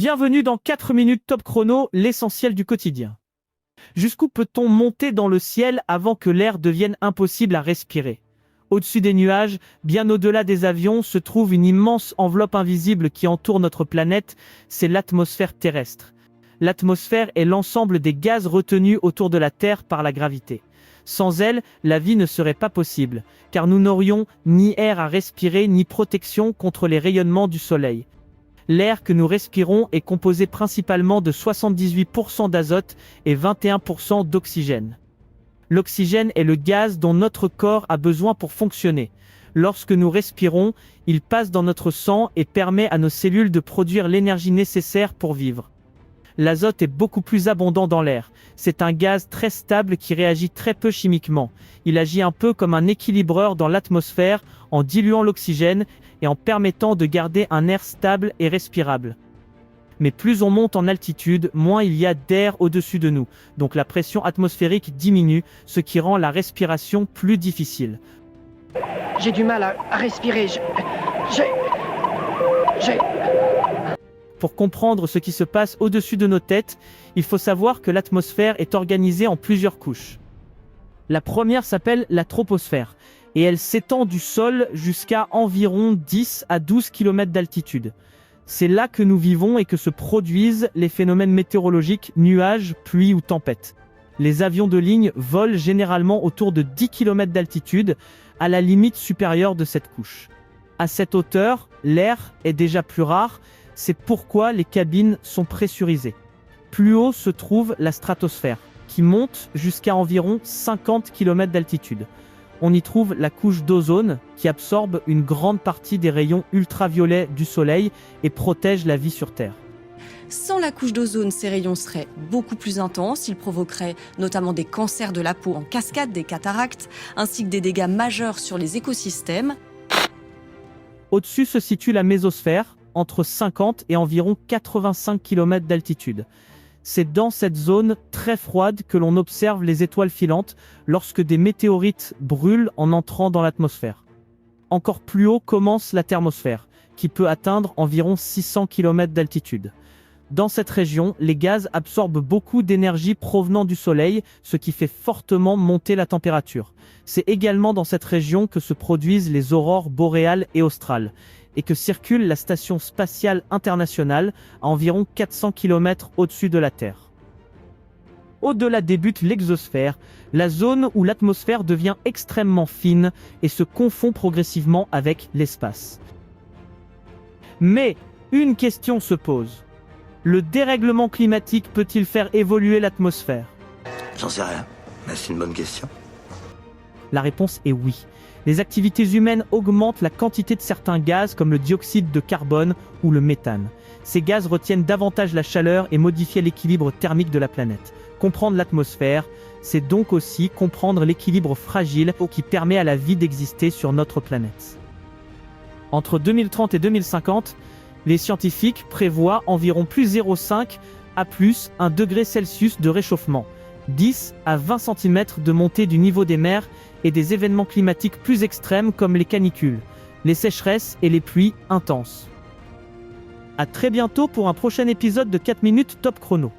Bienvenue dans 4 minutes top chrono, l'essentiel du quotidien. Jusqu'où peut-on monter dans le ciel avant que l'air devienne impossible à respirer? Au-dessus des nuages, bien au-delà des avions, se trouve une immense enveloppe invisible qui entoure notre planète, c'est l'atmosphère terrestre. L'atmosphère est l'ensemble des gaz retenus autour de la Terre par la gravité. Sans elle, la vie ne serait pas possible, car nous n'aurions ni air à respirer ni protection contre les rayonnements du soleil. L'air que nous respirons est composé principalement de 78% d'azote et 21% d'oxygène. L'oxygène est le gaz dont notre corps a besoin pour fonctionner. Lorsque nous respirons, il passe dans notre sang et permet à nos cellules de produire l'énergie nécessaire pour vivre. L'azote est beaucoup plus abondant dans l'air. C'est un gaz très stable qui réagit très peu chimiquement. Il agit un peu comme un équilibreur dans l'atmosphère en diluant l'oxygène et en permettant de garder un air stable et respirable. Mais plus on monte en altitude, moins il y a d'air au-dessus de nous, donc la pression atmosphérique diminue, ce qui rend la respiration plus difficile. J'ai du mal à respirer, Pour comprendre ce qui se passe au-dessus de nos têtes, il faut savoir que l'atmosphère est organisée en plusieurs couches. La première s'appelle la troposphère, et elle s'étend du sol jusqu'à environ 10 à 12 km d'altitude. C'est là que nous vivons et que se produisent les phénomènes météorologiques, nuages, pluie ou tempêtes. Les avions de ligne volent généralement autour de 10 km d'altitude, à la limite supérieure de cette couche. À cette hauteur, l'air est déjà plus rare, c'est pourquoi les cabines sont pressurisées. Plus haut se trouve la stratosphère, qui monte jusqu'à environ 50 km d'altitude. On y trouve la couche d'ozone, qui absorbe une grande partie des rayons ultraviolets du soleil et protège la vie sur Terre. Sans la couche d'ozone, ces rayons seraient beaucoup plus intenses. Ils provoqueraient notamment des cancers de la peau en cascade, des cataractes, ainsi que des dégâts majeurs sur les écosystèmes. Au-dessus se situe la mésosphère, entre 50 et environ 85 km d'altitude. C'est dans cette zone très froide que l'on observe les étoiles filantes lorsque des météorites brûlent en entrant dans l'atmosphère. Encore plus haut commence la thermosphère, qui peut atteindre environ 600 km d'altitude. Dans cette région, les gaz absorbent beaucoup d'énergie provenant du soleil, ce qui fait fortement monter la température. C'est également dans cette région que se produisent les aurores boréales et australes, et que circule la station spatiale internationale à environ 400 km au-dessus de la Terre. Au-delà débute l'exosphère, la zone où l'atmosphère devient extrêmement fine et se confond progressivement avec l'espace. Mais une question se pose. Le dérèglement climatique peut-il faire évoluer l'atmosphère? J'en sais rien, mais c'est une bonne question. La réponse est oui. Les activités humaines augmentent la quantité de certains gaz comme le dioxyde de carbone ou le méthane. Ces gaz retiennent davantage la chaleur et modifient l'équilibre thermique de la planète. Comprendre l'atmosphère, c'est donc aussi comprendre l'équilibre fragile qui permet à la vie d'exister sur notre planète. Entre 2030 et 2050, les scientifiques prévoient environ plus 0,5 à plus 1 degré Celsius de réchauffement, 10 à 20 cm de montée du niveau des mers et des événements climatiques plus extrêmes comme les canicules, les sécheresses et les pluies intenses. À très bientôt pour un prochain épisode de 4 minutes top chrono.